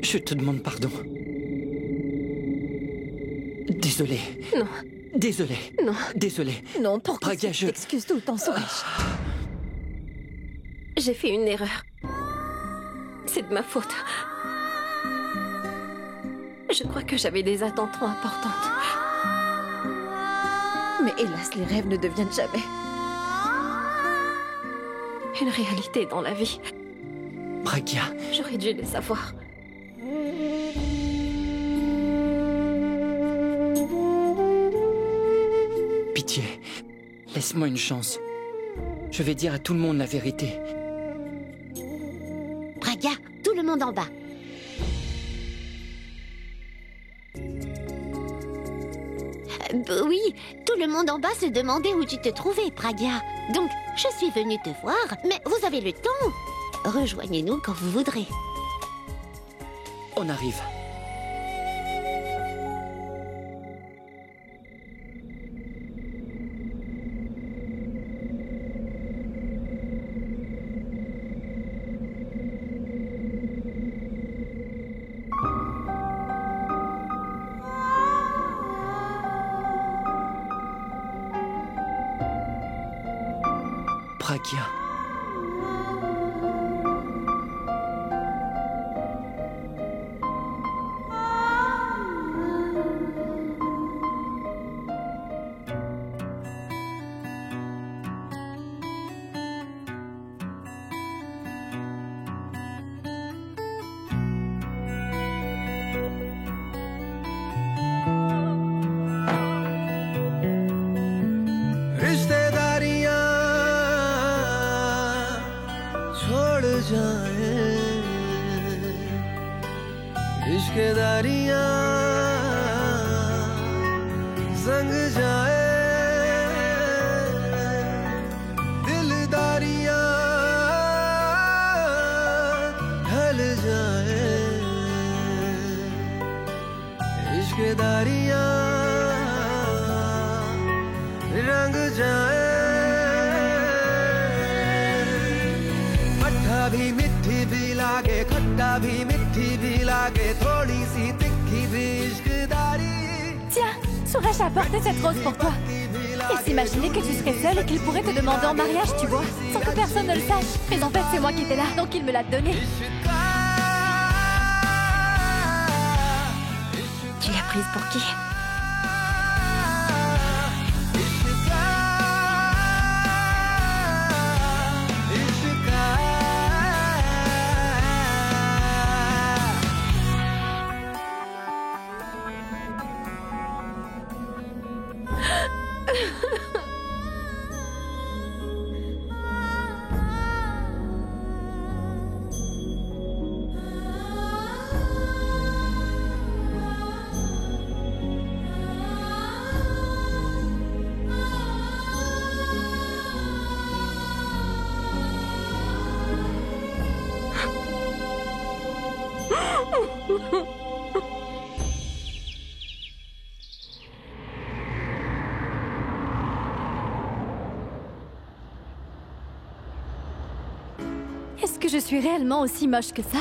Je te demande pardon. Désolé. Non. Désolé. Non. Désolé. Non, pourquoi Pragya, tu t'excuses tout le temps, Suresh? J'ai fait une erreur. C'est de ma faute. Je crois que j'avais des attentes trop importantes. Mais hélas, les rêves ne deviennent jamais une réalité dans la vie. Pragya. J'aurais dû le savoir. Pitié. Laisse-moi une chance. Je vais dire à tout le monde la vérité. Pragya, tout le monde en bas. Oui, tout le monde en bas se demandait où tu te trouvais, Pragya. Donc, je suis venue te voir, mais vous avez le temps. Rejoignez-nous quand vous voudrez. On arrive. Pragya. रिश्तेदारियां संग जाए दिलदारियां ढल जाए रिश्तेदारियां रंग जाए मट्ठा भी मिठी भी लागे खट्टा भी मिठी भी लागे थोड़ी सी तिखी भी इश्कदारी. Tiens, Suresh a apporté cette rose pour toi. Il s'imaginait que tu serais seule et qu'il pourrait te demander en mariage, tu vois, sans que personne ne le sache. Mais en fait, c'est moi qui étais là, donc il me l'a donnée. Tu l'as prise pour qui? Est-ce que je suis réellement aussi moche que ça?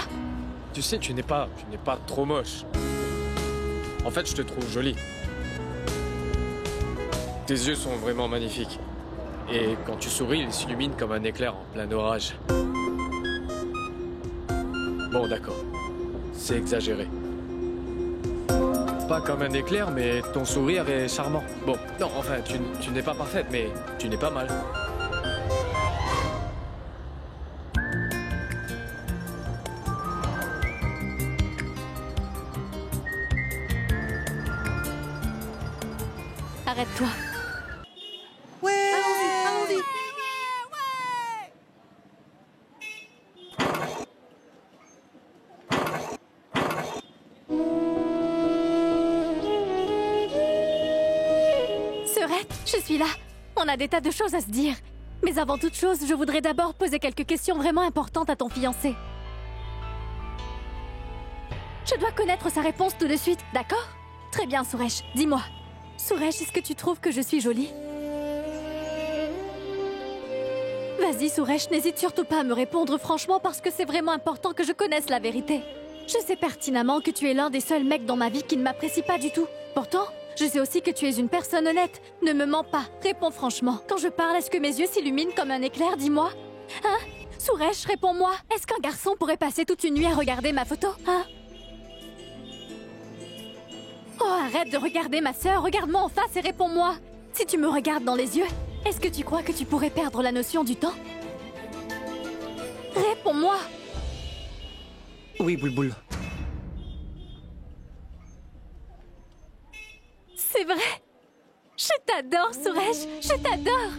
Tu sais, tu n'es pas trop moche. En fait, je te trouve jolie. Tes yeux sont vraiment magnifiques. Et quand tu souris, ils s'illuminent comme un éclair en plein orage. Bon, d'accord. C'est exagéré. Pas comme un éclair, mais ton sourire est charmant. Bon, non, enfin, tu n'es pas parfaite, mais tu n'es pas mal. Arrête-toi. Allons-y. Serette, je suis là. On a des tas de choses à se dire. Mais avant toute chose, je voudrais d'abord poser quelques questions vraiment importantes à ton fiancé. Je dois connaître sa réponse tout de suite, d'accord? Très bien, Suresh. Dis-moi. Suresh, est-ce que tu trouves que je suis jolie? Vas-y, Suresh, n'hésite surtout pas à me répondre franchement parce que c'est vraiment important que je connaisse la vérité. Je sais pertinemment que tu es l'un des seuls mecs dans ma vie qui ne m'apprécie pas du tout. Pourtant, je sais aussi que tu es une personne honnête. Ne me mens pas, réponds franchement. Quand je parle, est-ce que mes yeux s'illuminent comme un éclair, dis-moi? Hein? Suresh, réponds-moi. Est-ce qu'un garçon pourrait passer toute une nuit à regarder ma photo? Hein? Oh, arrête de regarder ma sœur, regarde-moi en face et réponds-moi. Si tu me regardes dans les yeux, est-ce que tu crois que tu pourrais perdre la notion du temps? Réponds-moi. Oui, Boulboul. C'est vrai. Je t'adore, Suresh. Je t'adore.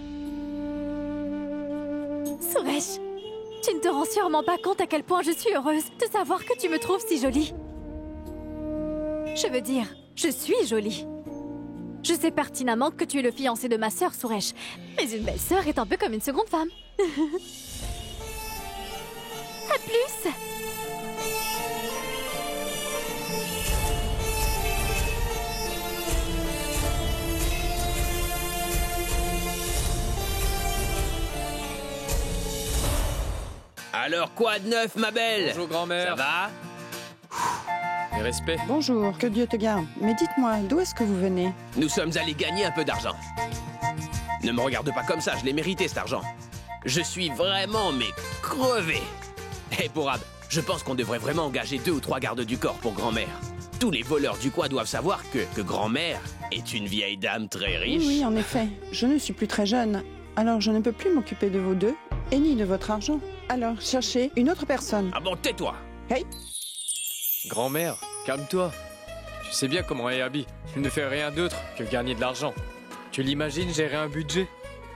Suresh, tu ne te rends sûrement pas compte à quel point je suis heureuse de savoir que tu me trouves si jolie. Je veux dire, je suis jolie. Je sais pertinemment que tu es le fiancé de ma sœur, Suresh. Mais une belle-sœur est un peu comme une seconde femme. À plus. Alors quoi de neuf, ma belle? Bonjour, grand-mère. Ça va? Mes respects. Bonjour, que Dieu te garde. Mais dites-moi, d'où est-ce que vous venez? Nous sommes allés gagner un peu d'argent. Ne me regarde pas comme ça, je l'ai mérité cet argent. Je suis vraiment, mais crevé. Hé, Pourab, je pense qu'on devrait vraiment engager 2 ou 3 gardes du corps pour grand-mère. Tous les voleurs du coin doivent savoir que grand-mère est une vieille dame très riche. Oui, en effet. Je ne suis plus très jeune. Alors je ne peux plus m'occuper de vous deux, et ni de votre argent. Alors, cherchez une autre personne. Ah bon, tais-toi. Hey! Grand-mère, calme-toi. Tu sais bien comment est Abby. Tu ne fais rien d'autre que gagner de l'argent. Tu l'imagines gérer un budget?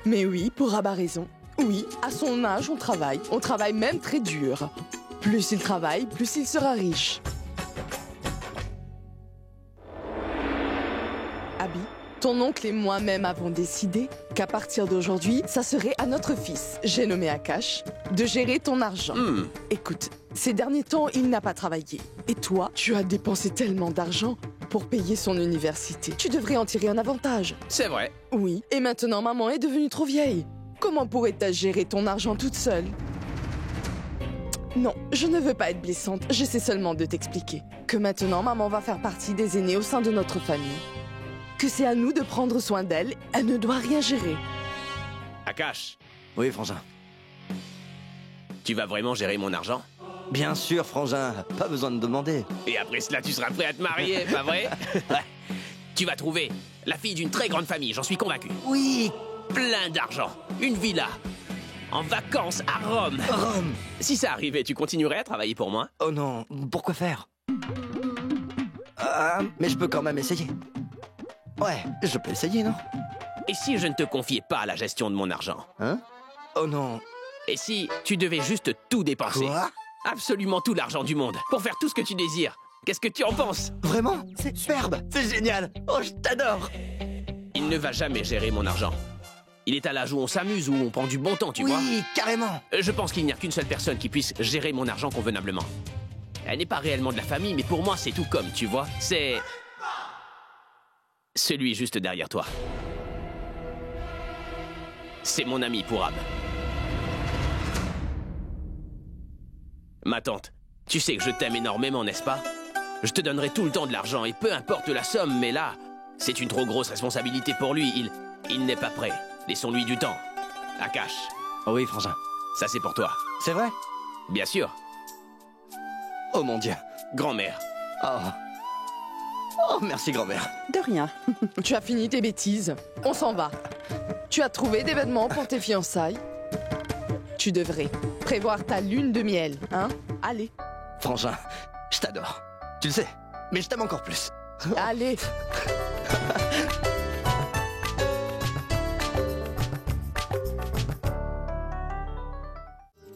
Mais oui, Pourab a raison. Oui, à son âge, on travaille. On travaille même très dur. Plus il travaille, plus il sera riche. Abby, ton oncle et moi-même avons décidé qu'à partir d'aujourd'hui, ça serait à notre fils, j'ai nommé Akash, de gérer ton argent. Écoute, ces derniers temps, il n'a pas travaillé. Et toi, tu as dépensé tellement d'argent pour payer son université. Tu devrais en tirer un avantage. C'est vrai. Oui, et maintenant maman est devenue trop vieille. Comment pourrais-tu gérer ton argent toute seule? Non, je ne veux pas être blessante, j'essaie seulement de t'expliquer que maintenant maman va faire partie des aînés au sein de notre famille. Que c'est à nous de prendre soin d'elle, elle ne doit rien gérer. Akash, Oui, Frangin. tu vas vraiment gérer mon argent? Bien sûr, Frangin. Pas besoin de demander. Et après cela, tu seras prêt à te marier, pas vrai? Ouais. Tu vas trouver la fille d'une très grande famille, j'en suis convaincu. Oui, Plein d'argent, une villa, en vacances à Rome. Rome. Si ça arrivait, tu continuerais à travailler pour moi? Oh non, pourquoi faire? Mais je peux quand même essayer. Ouais, je peux essayer, non? Et si je ne te confiais pas la gestion de mon argent? Hein? Oh non. Et si tu devais juste tout dépenser? Quoi? Absolument tout l'argent du monde, pour faire tout ce que tu désires. Qu'est-ce que tu en penses? Vraiment? C'est superbe. C'est génial. Oh, je t'adore. Il ne va jamais gérer mon argent. Il est à l'âge où on s'amuse, où on prend du bon temps, tu vois? Oui, carrément. Je pense qu'il n'y a qu'une seule personne qui puisse gérer mon argent convenablement. Elle n'est pas réellement de la famille, mais pour moi, c'est tout comme, tu vois? C'est... celui juste derrière toi. C'est mon ami Pourab. Ma tante, tu sais que je t'aime énormément, n'est-ce pas? Je te donnerai tout le temps de l'argent, et peu importe la somme, mais là, c'est une trop grosse responsabilité pour lui. Il n'est pas prêt. Laissons-lui du temps. Akash, Oui, Frangin. ça c'est pour toi. C'est vrai? Bien sûr. Oh mon Dieu. Grand-mère. Oh. Oh, merci, grand-mère. De rien. Tu as fini tes bêtises, on s'en va. Tu as trouvé des vêtements pour tes fiançailles? Tu devrais prévoir ta lune de miel, hein? Allez, Frangin, je t'adore. Tu le sais, mais je t'aime encore plus. allez.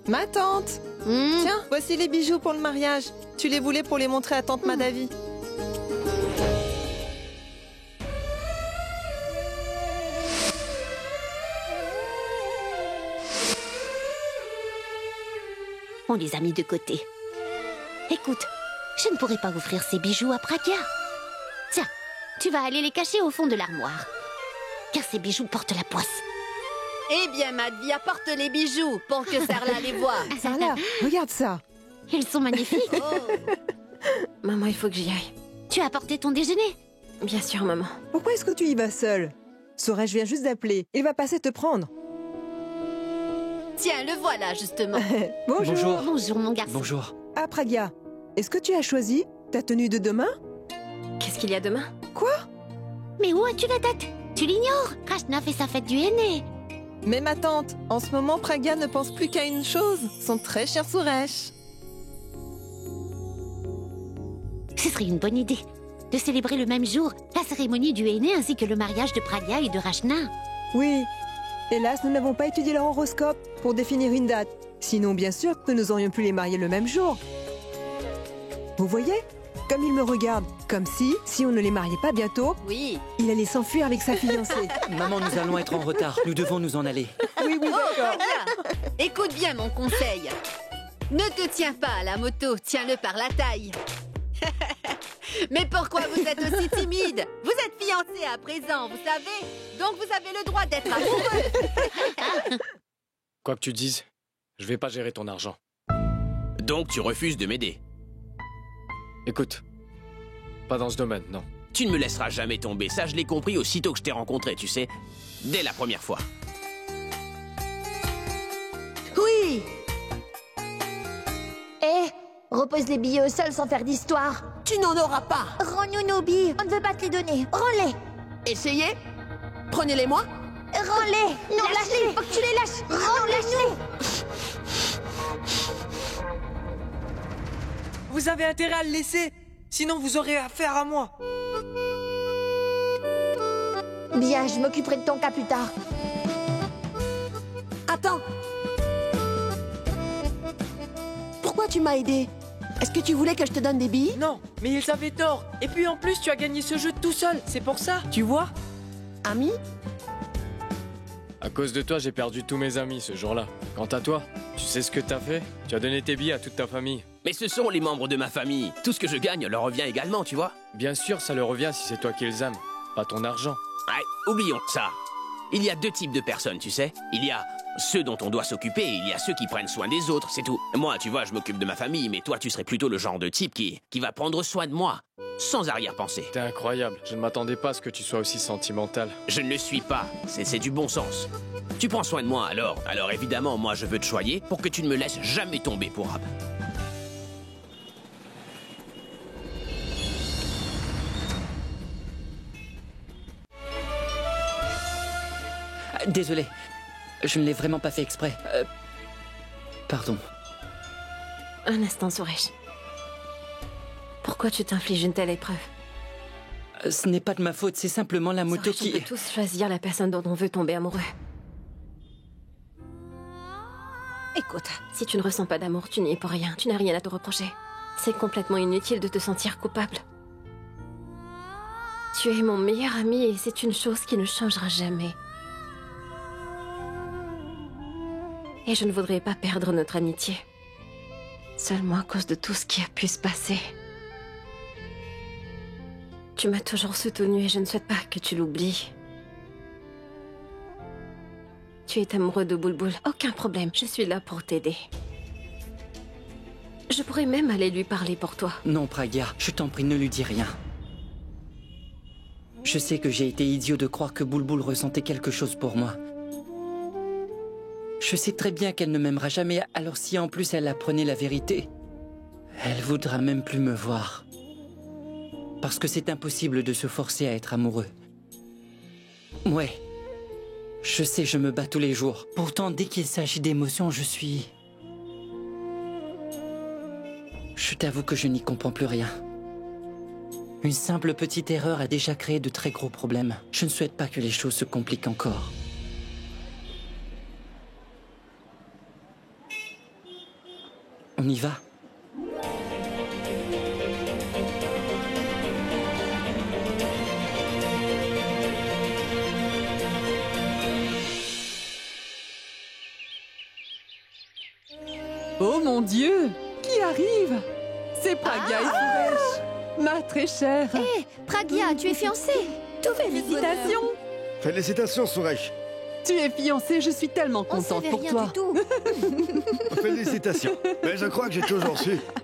Ma tante! Tiens, voici les bijoux pour le mariage. Tu les voulais pour les montrer à tante Madavi. On les a mis de côté. Écoute, je ne pourrais pas offrir ces bijoux à Pragya. Tiens, tu vas aller les cacher au fond de l'armoire. Car ces bijoux portent la poisse. Eh bien, Madvi, apporte les bijoux pour que Sarla les voie. Sarla, regarde ça. Ils sont magnifiques. Maman, il faut que j'y aille. Tu as apporté ton déjeuner? Bien sûr, maman. Pourquoi est-ce que tu y vas seule? Suresh vient juste d'appeler. Il va passer te prendre. Tiens, le voilà, justement. Bonjour. Bonjour. Bonjour, mon garçon. Bonjour. Ah, Pragya, est-ce que tu as choisi ta tenue de demain? Qu'est-ce qu'il y a demain? Quoi? Mais où as-tu la tête? Tu l'ignores? Rachna fait sa fête du henné. Mais ma tante, en ce moment, Pragya ne pense plus qu'à une chose, son très cher Suresh. Ce serait une bonne idée de célébrer le même jour la cérémonie du henné ainsi que le mariage de Pragya et de Rachna. Oui. Hélas, nous n'avons pas étudié leur horoscope pour définir une date. Sinon, bien sûr que nous aurions pu les marier le même jour. Vous voyez? Comme il me regarde, comme si on ne les mariait pas bientôt, Oui. il allait s'enfuir avec sa fiancée. Maman, nous allons être en retard. Nous devons nous en aller. Oui, d'accord. Bien. Écoute bien mon conseil. Ne te tiens pas à la moto, tiens-le par la taille. Mais pourquoi vous êtes aussi timide? Vous êtes fiancés à présent, vous savez? Donc vous avez le droit d'être amoureux. Quoi que tu dises, je vais pas gérer ton argent. Donc tu refuses de m'aider. Écoute, pas dans ce domaine, non. Tu ne me laisseras jamais tomber, ça je l'ai compris aussitôt que je t'ai rencontré, tu sais. Dès la première fois. Oui. Repose les billets au sol sans faire d'histoire. Tu n'en auras pas. Rends-nous nos billes, on ne veut pas te les donner. Rends-les. Essayez. Prenez-les-moi. Rends-les. Non, lâche-les. Faut que tu les lâches. Rends-les-nous. Vous avez intérêt à le laisser, sinon vous aurez affaire à moi. Bien, je m'occuperai de ton cas plus tard. Attends. Pourquoi tu m'as aidé? Est-ce que tu voulais que je te donne des billes? Non, mais ils avaient tort. Et puis en plus, tu as gagné ce jeu tout seul, c'est pour ça, tu vois? Ami? À cause de toi, j'ai perdu tous mes amis ce jour-là. Quant à toi, tu sais ce que t'as fait? Tu as donné tes billets à toute ta famille. Mais ce sont les membres de ma famille. Tout ce que je gagne leur revient également, tu vois. Bien sûr, ça leur revient si c'est toi qui les aimes, pas ton argent. Ouais, oublions ça. Il y a deux types de personnes, tu sais. Il y a ceux dont on doit s'occuper et il y a ceux qui prennent soin des autres, c'est tout. Moi, tu vois, je m'occupe de ma famille, mais toi, tu serais plutôt le genre de type qui va prendre soin de moi, sans arrière-pensée. T'es incroyable. Je ne m'attendais pas à ce que tu sois aussi sentimental. Je ne le suis pas. C'est du bon sens. Tu prends soin de moi, alors évidemment, moi, je veux te choyer pour que tu ne me laisses jamais tomber pour Ab. Désolé. Je ne l'ai vraiment pas fait exprès. Pardon. Un instant, Suresh. Pourquoi tu t'infliges une telle épreuve? Ce n'est pas de ma faute, c'est simplement la moto Suresh, qui... on peut tous choisir la personne dont on veut tomber amoureux. Écoute, si tu ne ressens pas d'amour, tu n'y es pour rien. Tu n'as rien à te reprocher. C'est complètement inutile de te sentir coupable. Tu es mon meilleur ami et c'est une chose qui ne changera jamais. Et je ne voudrais pas perdre notre amitié. Seulement à cause de tout ce qui a pu se passer. Tu m'as toujours soutenue et je ne souhaite pas que tu l'oublies. Tu es amoureux de Bulbul, aucun problème, je suis là pour t'aider. Je pourrais même aller lui parler pour toi. Non, Pragya, je t'en prie, ne lui dis rien. Je sais que j'ai été idiot de croire que Bulbul ressentait quelque chose pour moi. Je sais très bien qu'elle ne m'aimera jamais, alors si en plus elle apprenait la vérité, elle voudra même plus me voir. Parce que c'est impossible de se forcer à être amoureux. Ouais. Je sais, je me bats tous les jours. Pourtant, dès qu'il s'agit d'émotions, je suis... Je t'avoue que je n'y comprends plus rien. Une simple petite erreur a déjà créé de très gros problèmes. Je ne souhaite pas que les choses se compliquent encore. On y va ? Oh mon Dieu! Qui arrive? C'est Pragya et Suresh, ma très chère. Hé, Pragya, tu es fiancée. Félicitations! Félicitations, Suresh. Tu es fiancée, je suis tellement contente pour toi. Félicitations. Mais je crois que j'ai toujours su.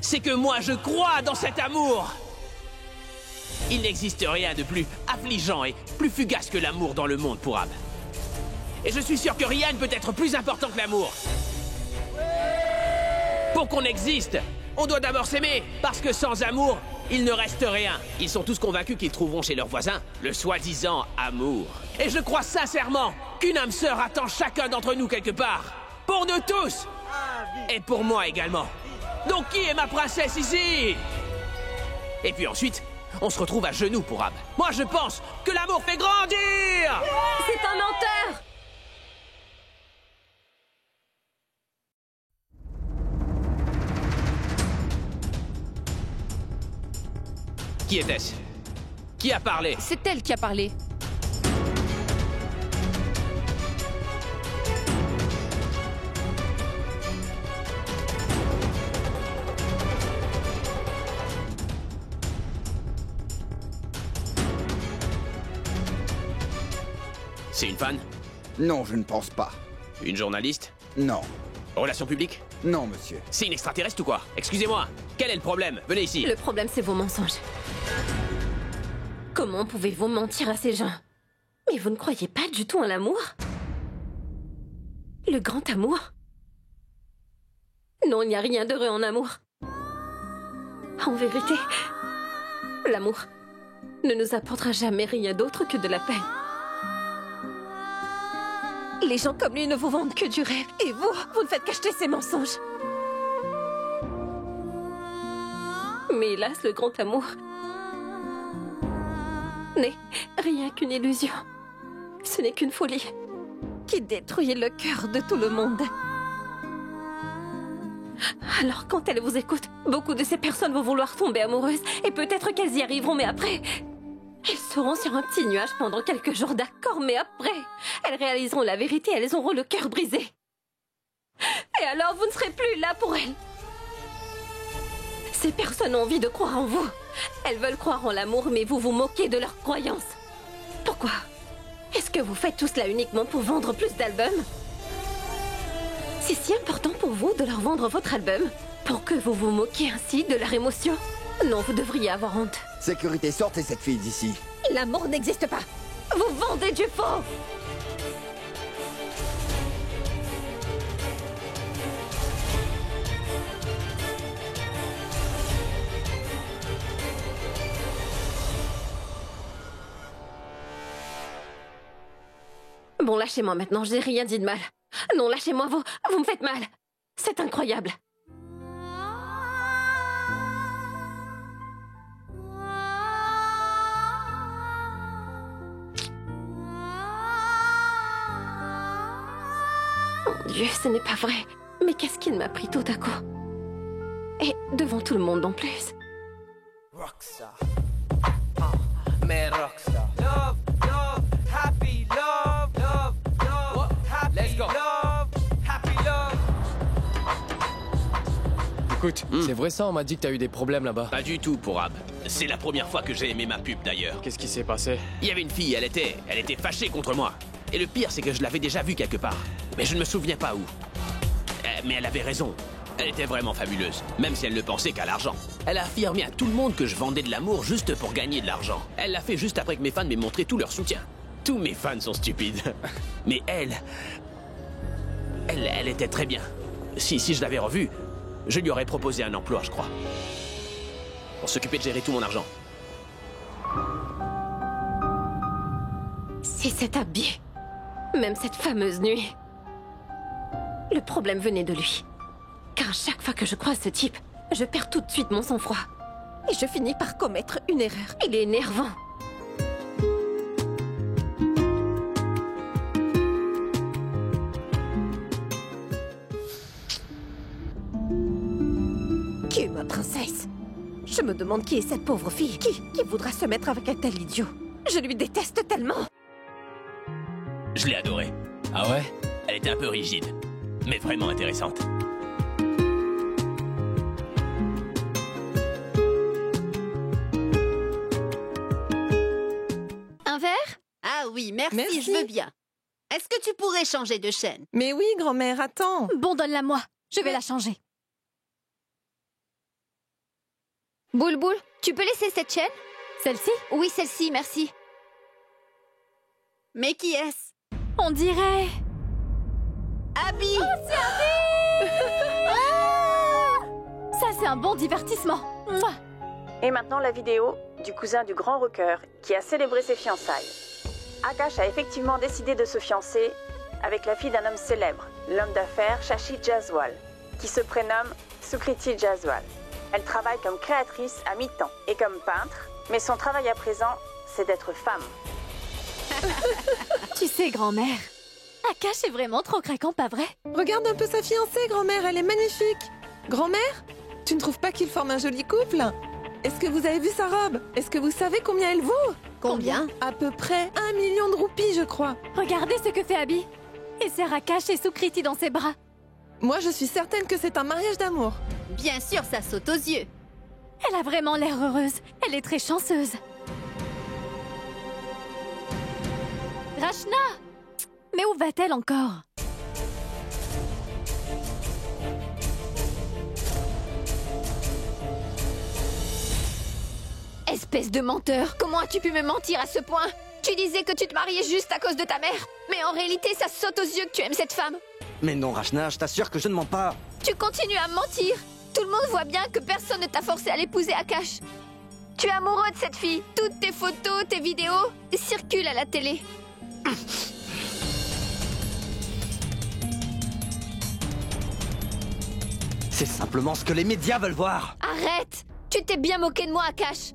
c'est que moi, je crois dans cet amour. Il n'existe rien de plus affligeant et plus fugace que l'amour dans le monde pour Ab. Et je suis sûr que rien ne peut être plus important que l'amour. Pour qu'on existe, on doit d'abord s'aimer, parce que sans amour, il ne reste rien. Ils sont tous convaincus qu'ils trouveront chez leurs voisins le soi-disant amour. Et je crois sincèrement qu'une âme sœur attend chacun d'entre nous quelque part. Pour nous tous. Et pour moi également. Donc qui est ma princesse ici? Et puis ensuite, on se retrouve à genoux pour Ab. Moi je pense que l'amour fait grandir. C'est un menteur. Qui était-ce? Qui a parlé? C'est elle qui a parlé. C'est une fan? Non, je ne pense pas. Une journaliste? Non. Relations publiques? Non, monsieur. C'est une extraterrestre ou quoi? Excusez-moi, quel est le problème? Venez ici. Le problème, c'est vos mensonges. Comment pouvez-vous mentir à ces gens? Mais vous ne croyez pas du tout en l'amour? Le grand amour? Non, il n'y a rien d'heureux en amour. En vérité, l'amour ne nous apportera jamais rien d'autre que de la peine. Les gens comme lui ne vous vendent que du rêve. Et vous ne faites qu'acheter ces mensonges. Mais hélas, le grand amour n'est rien qu'une illusion. Ce n'est qu'une folie qui détruit le cœur de tout le monde. Alors quand elles vous écoutent, beaucoup de ces personnes vont vouloir tomber amoureuses. Et peut-être qu'elles y arriveront, mais après... elles seront sur un petit nuage pendant quelques jours, d'accord, mais après, elles réaliseront la vérité, elles auront le cœur brisé. Et alors, vous ne serez plus là pour elles. Ces personnes ont envie de croire en vous. Elles veulent croire en l'amour, mais vous vous moquez de leurs croyances. Pourquoi? Est-ce que vous faites tout cela uniquement pour vendre plus d'albums? C'est si important pour vous de leur vendre votre album pour que vous vous moquiez ainsi de leur émotion? Non, vous devriez avoir honte. Sécurité, sortez cette fille d'ici. L'amour n'existe pas. Vous vendez du faux. Bon, lâchez-moi maintenant, j'ai rien dit de mal. Non, lâchez-moi, vous me faites mal. C'est incroyable. Mon Dieu, ce n'est pas vrai. Mais qu'est-ce qu'il m'a pris tout à coup? Et devant tout le monde en plus. Rockstar. Mais rockstar. Love, love, happy love, love, love, happy Let's go. love, happy love. Écoute, c'est vrai ça, on m'a dit que t'as eu des problèmes là-bas. Pas du tout pour Ab. C'est la première fois que j'ai aimé ma pub d'ailleurs. Qu'est-ce qui s'est passé? Il y avait une fille, elle était fâchée contre moi. Et le pire, c'est que je l'avais déjà vue quelque part. Mais je ne me souviens pas où. Mais elle avait raison. Elle était vraiment fabuleuse, même si elle ne pensait qu'à l'argent. Elle a affirmé à tout le monde que je vendais de l'amour juste pour gagner de l'argent. Elle l'a fait juste après que mes fans m'aient montré tout leur soutien. Tous mes fans sont stupides. Mais elle était très bien. Si je l'avais revue, je lui aurais proposé un emploi, je crois. Pour s'occuper de gérer tout mon argent. Si c'est habillé. Même cette fameuse nuit. Le problème venait de lui. Car chaque fois que je croise ce type, je perds tout de suite mon sang-froid. Et je finis par commettre une erreur. Il est énervant. Qui est ma princesse? Je me demande qui est cette pauvre fille. Qui voudra se mettre avec un tel idiot? Je lui déteste tellement. Je l'ai adorée. Ah ouais? Elle était un peu rigide, mais vraiment intéressante. Un verre? Ah oui, merci, je veux bien. Est-ce que tu pourrais changer de chaîne? Mais oui, grand-mère, attends. Bon, donne-la moi. Je vais la changer. Boule, tu peux laisser cette chaîne? Celle-ci? Oui, celle-ci, merci. Mais qui est-ce? On dirait... Abby! Oh, c'est Abby! Ça, c'est un bon divertissement. Mouah. Et maintenant la vidéo du cousin du grand rocker qui a célébré ses fiançailles. Akash a effectivement décidé de se fiancer avec la fille d'un homme célèbre, l'homme d'affaires Shashi Jaiswal, qui se prénomme Sukriti Jaiswal. Elle travaille comme créatrice à mi-temps et comme peintre, mais son travail à présent, c'est d'être femme. Tu sais, grand-mère, Akash est vraiment trop craquant, pas vrai? Regarde un peu sa fiancée, grand-mère, elle est magnifique. Grand-mère, tu ne trouves pas qu'ils forment un joli couple? Est-ce que vous avez vu sa robe? Est-ce que vous savez combien elle vaut? Combien? À peu près 1 million de roupies, je crois. Regardez ce que fait Abby. Et serre Akash et Sukriti dans ses bras. Moi, je suis certaine que c'est un mariage d'amour. Bien sûr, ça saute aux yeux. Elle a vraiment l'air heureuse. Elle est très chanceuse. Rachna! Mais où va-t-elle encore? Espèce de menteur, comment as-tu pu me mentir à ce point? Tu disais que tu te mariais juste à cause de ta mère, mais en réalité ça saute aux yeux que tu aimes cette femme. Mais non, Rachna, je t'assure que je ne mens pas. Tu continues à me mentir. Tout le monde voit bien que personne ne t'a forcé à l'épouser Akash. Tu es amoureux de cette fille. Toutes tes photos, tes vidéos circulent à la télé. C'est simplement ce que les médias veulent voir. Arrête! Tu t'es bien moqué de moi, Akash.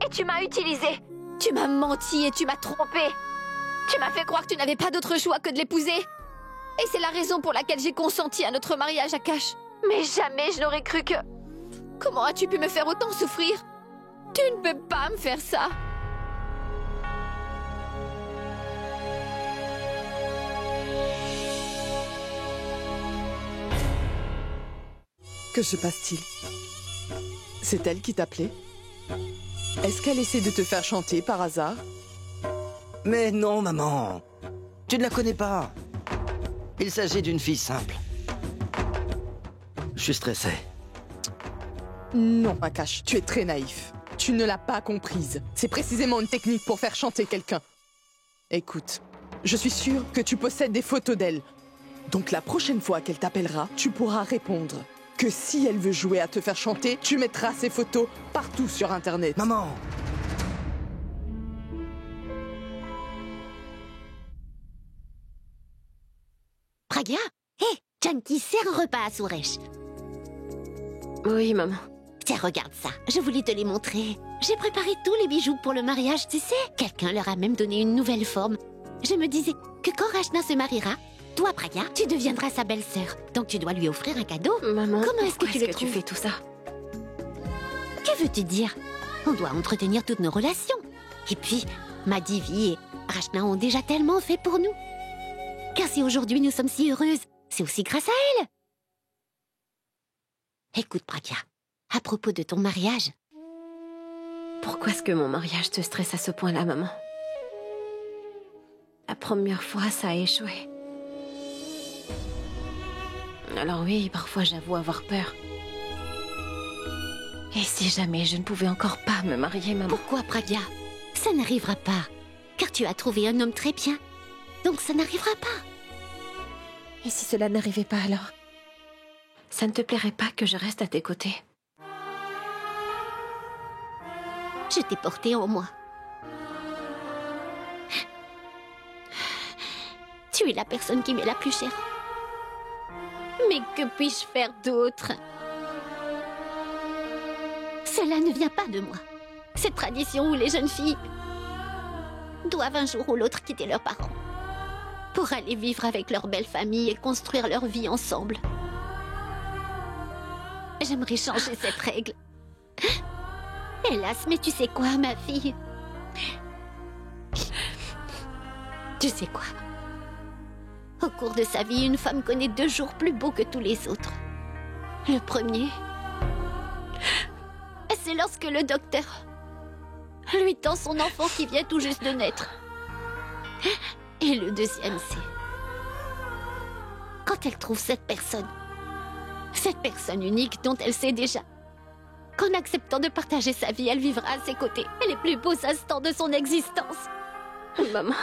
Et tu m'as utilisé. Tu m'as menti et tu m'as trompé. Tu m'as fait croire que tu n'avais pas d'autre choix que de l'épouser. Et c'est la raison pour laquelle j'ai consenti à notre mariage, Akash. Mais jamais je n'aurais cru que... Comment as-tu pu me faire autant souffrir? Tu ne peux pas me faire ça. Que se passe-t-il? C'est elle qui t'appelait? Est-ce qu'elle essaie de te faire chanter par hasard? Mais non, maman. Tu ne la connais pas. Il s'agit d'une fille simple. Je suis stressé. Non, Akash, tu es très naïf. Tu ne l'as pas comprise. C'est précisément une technique pour faire chanter quelqu'un. Écoute, je suis sûre que tu possèdes des photos d'elle. Donc la prochaine fois qu'elle t'appellera, tu pourras répondre que si elle veut jouer à te faire chanter, tu mettras ses photos partout sur Internet. Maman! Pragya? Hé, Janki sert un repas à Suresh. Oui, maman. Tiens, regarde ça. Je voulais te les montrer. J'ai préparé tous les bijoux pour le mariage, tu sais. Quelqu'un leur a même donné une nouvelle forme. Je me disais que quand Rachna se mariera, toi, Pragya, tu deviendras sa belle-sœur. Donc tu dois lui offrir un cadeau. Maman, comment est-ce que tu le trouves? Tu fais tout ça? Que veux-tu dire? On doit entretenir toutes nos relations. Et puis, Madhvi et Rachna ont déjà tellement fait pour nous. Car si aujourd'hui nous sommes si heureuses, c'est aussi grâce à elle. Écoute, Pragya, à propos de ton mariage... Pourquoi est-ce que mon mariage te stresse à ce point-là, maman? La première fois, ça a échoué. Alors oui, parfois j'avoue avoir peur. Et si jamais je ne pouvais encore pas me marier, maman? Pourquoi, Pragya? Ça n'arrivera pas. Car tu as trouvé un homme très bien. Donc ça n'arrivera pas. Et si cela n'arrivait pas alors? Ça ne te plairait pas que je reste à tes côtés? Je t'ai porté en moi. Tu es la personne qui m'est la plus chère. Mais que puis-je faire d'autre? Cela ne vient pas de moi. Cette tradition où les jeunes filles doivent un jour ou l'autre quitter leurs parents pour aller vivre avec leur belle famille et construire leur vie ensemble. J'aimerais changer cette règle. Hélas, mais tu sais quoi, ma fille? Tu sais quoi? Au cours de sa vie, une femme connaît 2 jours plus beaux que tous les autres. Le premier, c'est lorsque le docteur lui tend son enfant qui vient tout juste de naître. Et le deuxième, c'est quand elle trouve cette personne unique dont elle sait déjà qu'en acceptant de partager sa vie, elle vivra à ses côtés les plus beaux instants de son existence. Maman,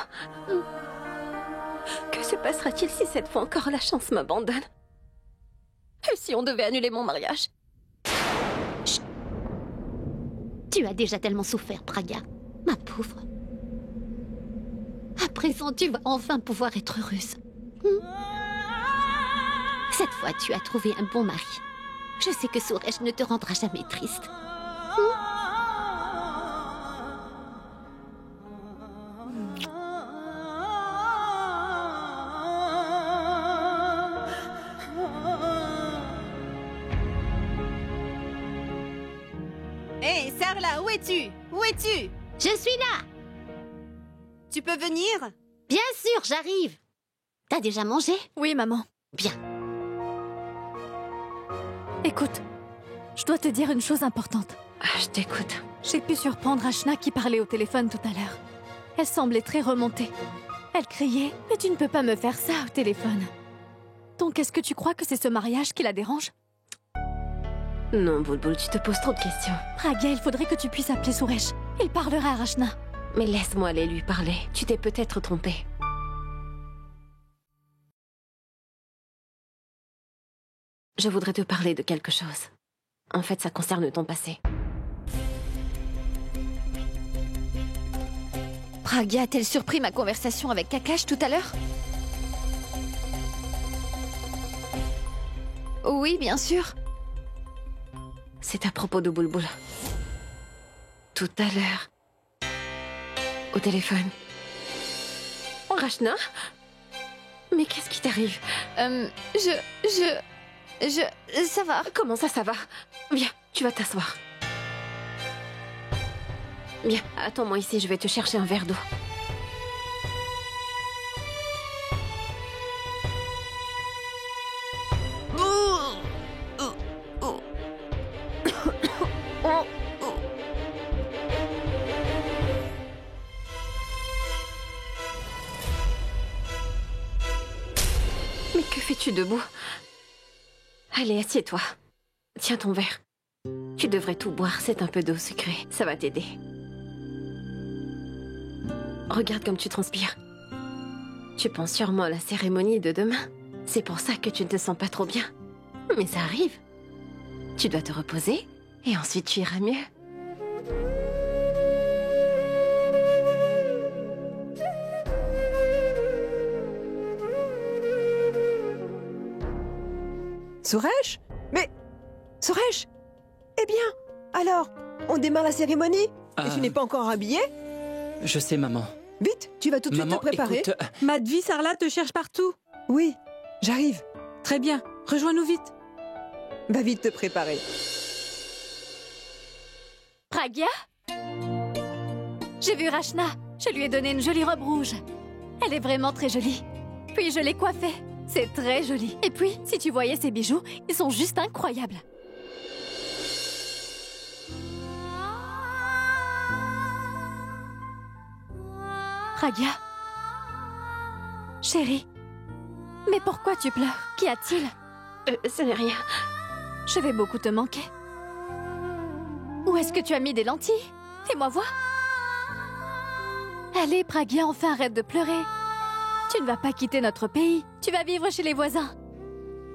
que se passera-t-il si cette fois encore la chance m'abandonne? Et si on devait annuler mon mariage? Chut. Tu as déjà tellement souffert, Pragya, ma pauvre. À présent, tu vas enfin pouvoir être heureuse. Cette fois, tu as trouvé un bon mari. Je sais que Suresh ne te rendra jamais triste. Hé, Sarla, où es-tu? Où es-tu? Je suis là. Tu peux venir? Bien sûr, j'arrive. T'as déjà mangé? Oui, maman. Bien. Écoute, je dois te dire une chose importante. Je t'écoute. J'ai pu surprendre Ashna qui parlait au téléphone tout à l'heure. Elle semblait très remontée. Elle criait « Mais tu ne peux pas me faire ça au téléphone !» Donc est-ce que tu crois que c'est ce mariage qui la dérange? Non, Bulbul, tu te poses trop de questions. Pragya, il faudrait que tu puisses appeler Suresh. Il parlera à Ashna. Mais laisse-moi aller lui parler. Tu t'es peut-être trompée. Je voudrais te parler de quelque chose. En fait, ça concerne ton passé. Pragya a-t-elle surpris ma conversation avec Akash tout à l'heure? Oui, bien sûr. C'est à propos de Bulbul. Tout à l'heure. Au téléphone. Rachna? Mais qu'est-ce qui t'arrive? Ça va. Comment ça va? Viens, tu vas t'asseoir. Bien, attends-moi ici, je vais te chercher un verre d'eau. Mais que fais-tu debout? Allez, assieds-toi. Tiens ton verre. Tu devrais tout boire, c'est un peu d'eau sucrée. Ça va t'aider. Regarde comme tu transpires. Tu penses sûrement à la cérémonie de demain. C'est pour ça que tu ne te sens pas trop bien. Mais ça arrive. Tu dois te reposer et ensuite tu iras mieux. Suresh? Mais... Suresh? Eh bien, alors, on démarre la cérémonie? Et tu n'es pas encore habillé? Je sais, maman. Vite, tu vas tout de suite te préparer. Écoute, Madhvi, Sarla te cherche partout. Oui, j'arrive. Très bien, rejoins-nous vite. Va vite te préparer. Pragya? J'ai vu Rachna. Je lui ai donné une jolie robe rouge. Elle est vraiment très jolie. Puis je l'ai coiffée. C'est très joli. Et puis, si tu voyais ces bijoux, ils sont juste incroyables. Pragya? Chérie? Mais pourquoi tu pleures? Qu'y a-t-il? Ce n'est rien. Je vais beaucoup te manquer. Où est-ce que tu as mis des lentilles? Fais-moi voir. Allez, Pragya, enfin arrête de pleurer. Tu ne vas pas quitter notre pays. Tu vas vivre chez les voisins.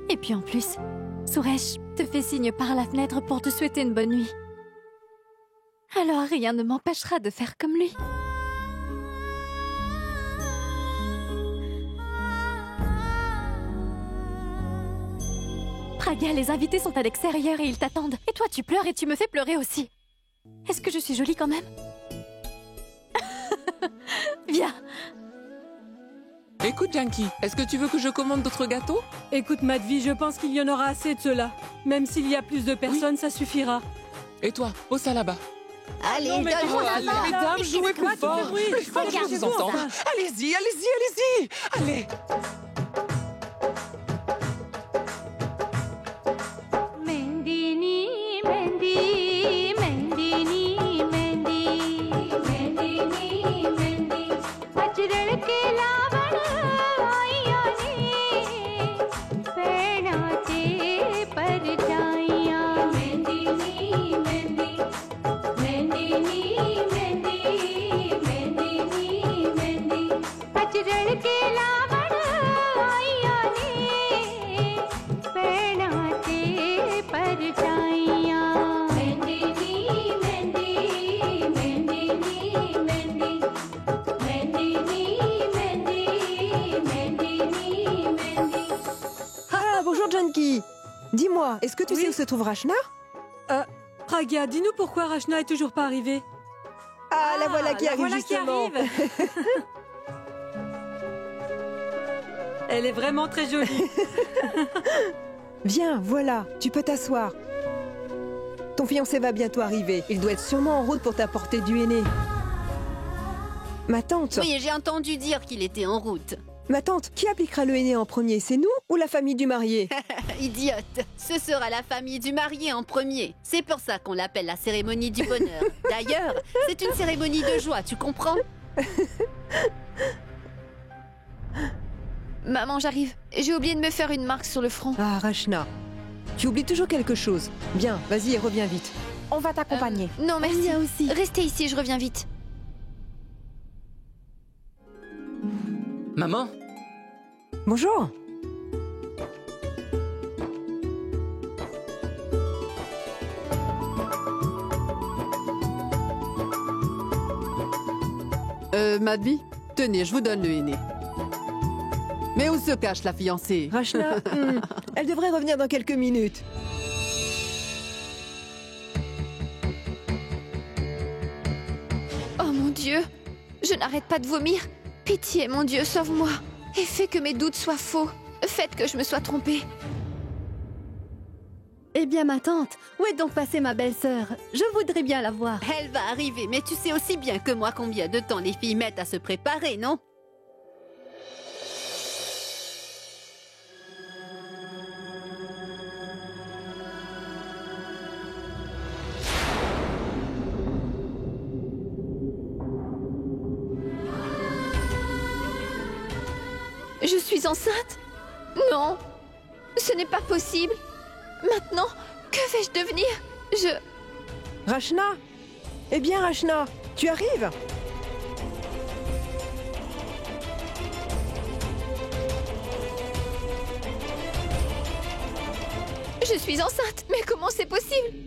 Et puis en plus, Suresh te fait signe par la fenêtre pour te souhaiter une bonne nuit. Alors rien ne m'empêchera de faire comme lui. Pragya, les invités sont à l'extérieur et ils t'attendent. Et toi, tu pleures et tu me fais pleurer aussi. Est-ce que je suis jolie quand même? Viens. Écoute, Janky, est-ce que tu veux que je commande d'autres gâteaux? Écoute, Madhvi, je pense qu'il y en aura assez de cela. Même s'il y a plus de personnes, ça suffira. Et toi, au ça là-bas. Allez, non, mais donne-moi ça. allez, mesdames, jouez plus fort. Plus fort, je vous entends. Allez-y, allez-y, allez-y. Allez. Dis-moi, est-ce que tu sais où se trouve Rachna? Pragya, dis-nous pourquoi Rachna est toujours pas arrivée. Ah, la voilà qui arrive justement. Elle est vraiment très jolie. Viens, voilà, tu peux t'asseoir. Ton fiancé va bientôt arriver. Il doit être sûrement en route pour t'apporter du henné. Ma tante. Oui, j'ai entendu dire qu'il était en route. Ma tante, qui appliquera le henné en premier? C'est nous ou la famille du marié? Idiote. Ce sera la famille du marié en premier. C'est pour ça qu'on l'appelle la cérémonie du bonheur. D'ailleurs, c'est une cérémonie de joie, tu comprends? Maman, j'arrive. J'ai oublié de me faire une marque sur le front. Ah, Rachna. Tu oublies toujours quelque chose. Bien, vas-y, reviens vite. On va t'accompagner. Non, merci. Aussi. Restez ici, je reviens vite. Maman? Bonjour. Madvi, tenez, je vous donne le henné. Mais où se cache la fiancée? Rachna, elle devrait revenir dans quelques minutes. Oh mon Dieu, je n'arrête pas de vomir. Pitié, mon Dieu, sauve-moi. Et fais que mes doutes soient faux. Faites que je me sois trompée. Eh bien, ma tante, où est donc passée ma belle-sœur? Je voudrais bien la voir. Elle va arriver, mais tu sais aussi bien que moi combien de temps les filles mettent à se préparer, non? Je suis enceinte? Non, ce n'est pas possible. Maintenant, que vais-je devenir? Rachna? Eh bien, Rachna, tu arrives? Je suis enceinte, mais comment c'est possible?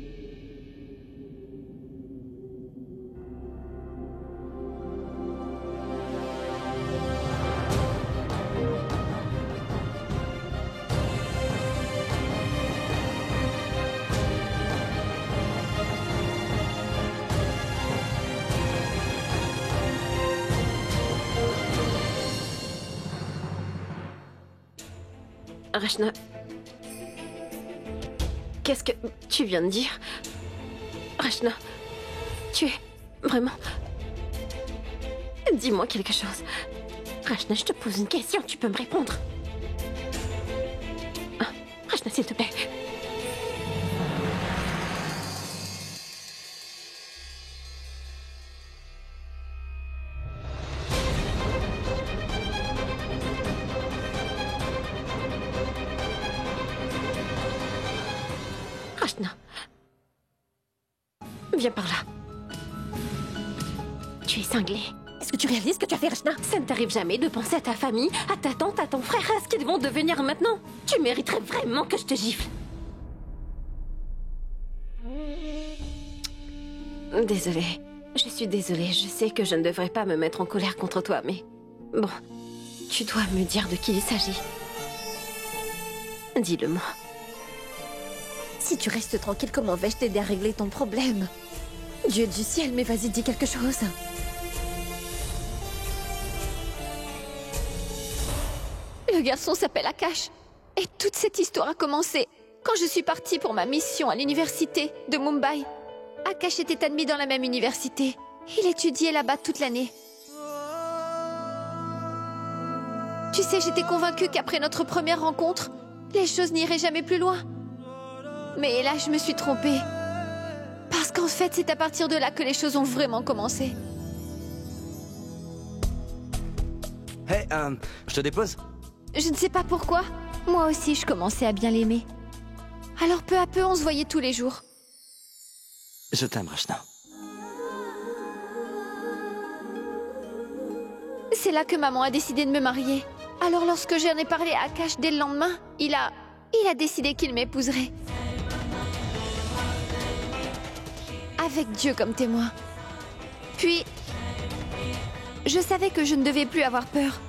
Rachna, qu'est-ce que tu viens de dire? Rachna, tu es vraiment... Dis-moi quelque chose. Rachna, je te pose une question, tu peux me répondre. Rachna, s'il te plaît. Rachna. Viens par là. Tu es cinglée. Est-ce que tu réalises ce que tu as fait, Rachna? Ça ne t'arrive jamais de penser à ta famille, à ta tante, à ton frère, à ce qu'ils vont devenir maintenant? Tu mériterais vraiment que je te gifle. Désolée. Je suis désolée. Je sais que je ne devrais pas me mettre en colère contre toi, mais... Bon, tu dois me dire de qui il s'agit. Dis-le-moi. Si tu restes tranquille, comment vais-je t'aider à régler ton problème? Dieu du ciel, mais vas-y, dis quelque chose. Le garçon s'appelle Akash. Et toute cette histoire a commencé quand je suis partie pour ma mission à l'université de Mumbai. Akash était admis dans la même université. Il étudiait là-bas toute l'année. Tu sais, j'étais convaincue qu'après notre première rencontre, les choses n'iraient jamais plus loin. Mais là, je me suis trompée. Parce qu'en fait, c'est à partir de là que les choses ont vraiment commencé. Hé, je te dépose? Je ne sais pas pourquoi. Moi aussi, je commençais à bien l'aimer. Alors peu à peu, on se voyait tous les jours. Je t'aime, Rachna. C'est là que maman a décidé de me marier. Alors lorsque j'en ai parlé à Akash dès le lendemain, il a décidé qu'il m'épouserait. Avec Dieu comme témoin. Puis, je savais que je ne devais plus avoir peur.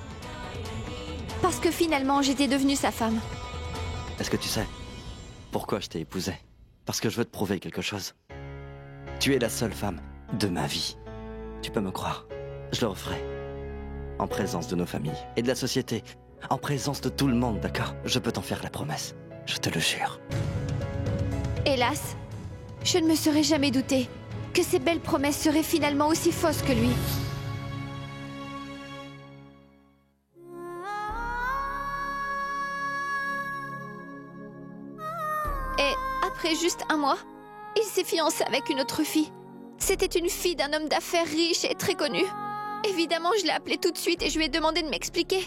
Parce que finalement, j'étais devenue sa femme. Est-ce que tu sais? pourquoi je t'ai épousée. Parce que je veux te prouver quelque chose. Tu es la seule femme de ma vie. Tu peux me croire. Je le referai. En présence de nos familles et de la société. En présence de tout le monde, d'accord? Je peux t'en faire la promesse. Je te le jure. Hélas, je ne me serais jamais douté que ces belles promesses seraient finalement aussi fausses que lui. Et après juste un mois, il s'est fiancé avec une autre fille. C'était une fille d'un homme d'affaires riche et très connu. Évidemment, je l'ai appelé tout de suite et je lui ai demandé de m'expliquer.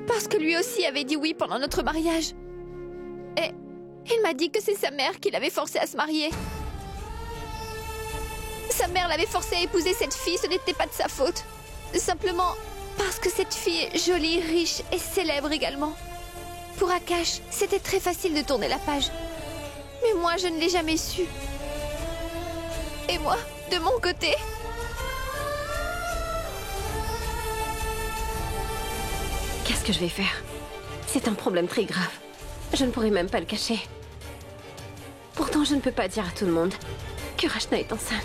Parce que lui aussi avait dit oui pendant notre mariage. Et il m'a dit que c'est sa mère qui l'avait forcé à se marier. Sa mère l'avait forcé à épouser cette fille, ce n'était pas de sa faute. Simplement parce que cette fille est jolie, riche et célèbre également. Pour Akash, c'était très facile de tourner la page. Mais moi, je ne l'ai jamais su. Et moi, de mon côté... Qu'est-ce que je vais faire? C'est un problème très grave. Je ne pourrai même pas le cacher. Pourtant, je ne peux pas dire à tout le monde que Rachna est enceinte.